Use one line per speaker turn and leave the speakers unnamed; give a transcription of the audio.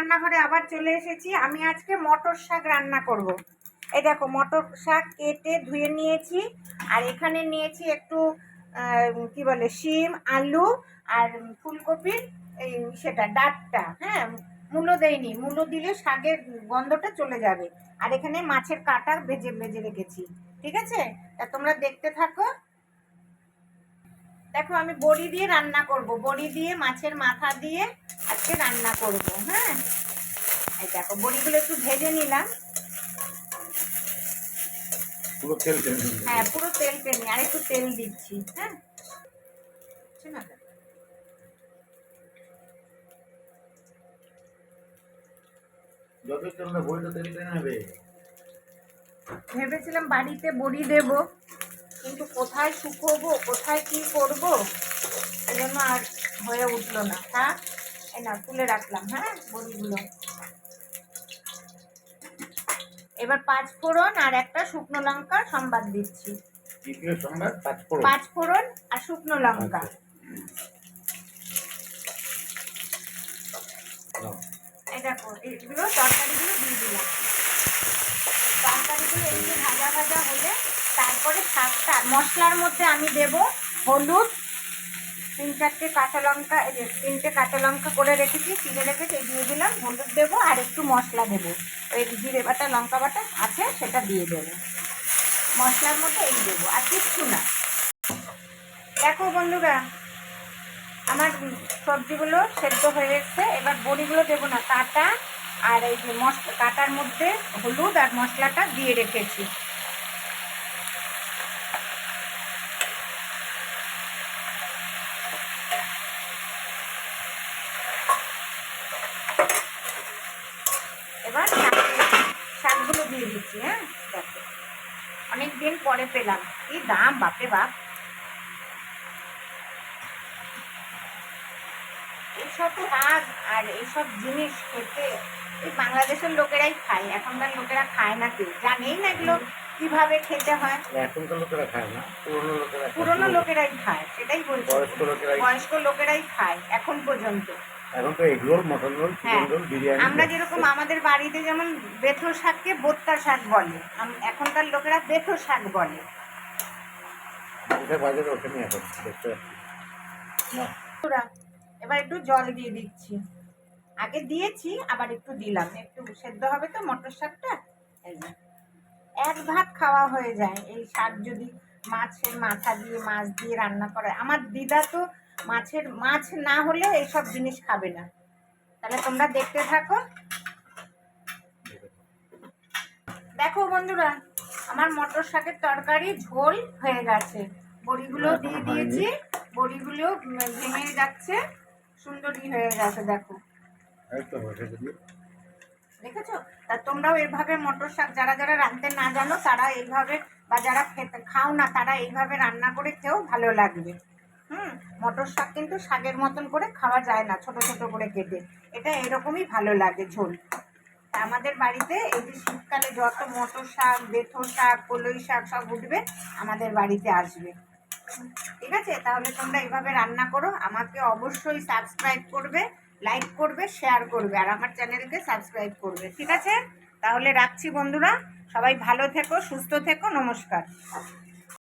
রান্নাঘরে আবার চলে এসেছি। আমি আজকে মটর শাক রান্না করব। এই দেখো মটর শাক কেটে ধুয়ে নিয়েছি, আর এখানে নিয়েছি একটু কি বলে শিম, আলু আর ফুলকপির এই সেটা ডাঁটটা। হ্যাঁ, মূলো দেয়নি, মূলো দিলে শাকের গন্ধটা চলে যাবে। আর এখানে মাছের কাঁটা ভেজে ভেজে রেখেছি। ঠিক আছে, তা তোমরা দেখতে থাকো। দেখো আমি বড়ি দিয়ে রান্না করব, বড়ি দিয়ে মাছের মাথা দিয়ে আজকে রান্না করব। হ্যাঁ, এই দেখো বড়িগুলো একটু ভেজে নিলাম।
পুরো তেল টেনে,
হ্যাঁ পুরো তেল টেনে, আর একটু তেল দিচ্ছি। হ্যাঁ,
যত তেল না বড়িটা তেল টেনে নেবে।
ভেবেছিলাম বাড়িতে বড়ি দেব, কিন্তু কোথায় শুকোবো, কোথায় কি করব, এই জন্য আর হয়ে উঠলো না। হ্যাঁ, এই না তুলে রাখলাম। হ্যাঁ, বড়িগুলো এবার 5 ফোড়ন আর একটা শুকনো লঙ্কা সম্বাদ দিচ্ছি।
দ্বিতীয় সংবাদ 5 ফোড়ন,
5 ফোড়ন আর শুকনো লঙ্কা। এই দেখো এইগুলো তরকারিগুলো দিয়ে দিলাম। তরকারিগুলো এই যে ভাজা ভাজা হলে তারপরে শাকটা মশলার মধ্যে আমি দেব হলুদ, 3-4টে কাঁচা লঙ্কা, এই যে 3টে কাঁচা লঙ্কা করে রেখেছি, চিড়ে রেখেছি, দিয়ে দিলাম। হলুদ দেবো আর একটু মশলা দেবো, ওই জিরে বাটা লঙ্কা বাটা আছে সেটা দিয়ে দেবো। মশলার মধ্যে এই দেবো, আর কিচ্ছু না। দেখো বন্ধুরা, আমার সবজিগুলো সেদ্ধ হয়ে এসছে। এবার বড়িগুলো দেবো না, কাঁটা আর এই যে মশলা, কাঁটার মধ্যে হলুদ আর মশলাটা দিয়ে রেখেছি। এবার শাকগুলো দিয়ে দিচ্ছি। হ্যাঁ দেখো, অনেকদিন পরে পেলাম, কি দাম বাপরে বাপ। এইসব শাক আর এইসব জিনিস খেতে এই বাংলাদেশের লোকেরাই খায়, এখনকার লোকেরা খায় না, কেউ জানেই না এগুলো কিভাবে খেতে হয়।
এখনকার লোকেরা খায় না,
পুরোনো লোকেরাই খায়, সেটাই বলছি, বয়স্ক লোকেরাই খায় এখন পর্যন্ত।
এখন তো egg roll, mutton roll, chicken roll, biryani.
আমরা যেরকম আমাদের বাড়িতে যেমন বেথো শাককে বোত্তা শাক বলে, এখনকার লোকেরা বেথো শাক বলে।
বাজারে ওঠেনি এখন, দেখতে না।
এবার একটু জল দিয়ে দিচ্ছি, আগে দিয়েছি আবার একটু দিলাম, একটু সেদ্ধ হবে তো মটর শাকটা। এই যে এক ভাত খাওয়া হয়ে যায় এই শাক যদি মাছের মাথা দিয়ে, মাছ দিয়ে রান্না করে। আমার দিদা তো মাছ না হলে এইসব জিনিস খাবে না। তাহলে তোমরা দেখতে থাকো। দেখো বন্ধুরা, আমার মটর শাকের তরকারি ঝোল হয়ে গেছে। বড়িগুলো দিয়ে দিয়েছি, বড়িগুলো ভেঙে যাচ্ছে, সুন্দরই হয়ে গেছে। দেখো দেখেছো? তা তোমরাও এইভাবে মটর শাক, যারা যারা রাঁধতে না জানো তারা এইভাবে, বা যারা খাও না তারা এইভাবে রান্না করে খেও, ভালো লাগবে। মটর শাক কিন্তু শাকের মতন করে খাওয়া যায় না, ছোট ছোট করে কেটে, এটা এরকমই ভালো লাগে ঝোল। আমাদের বাড়িতে এই যে শীতকালে যত মটর শাক, বেথো শাক, কলই শাক সব উঠবে, আমাদের বাড়িতে আসবে। ঠিক আছে, তাহলে তোমরা এইভাবে রান্না করো। আমাকে অবশ্যই সাবস্ক্রাইব করবে, লাইক করবে, শেয়ার করবে, আর আমার চ্যানেলকে সাবস্ক্রাইব করবে। ঠিক আছে, তাহলে রাখছি বন্ধুরা, সবাই ভালো থেকো, সুস্থ থেকো, নমস্কার।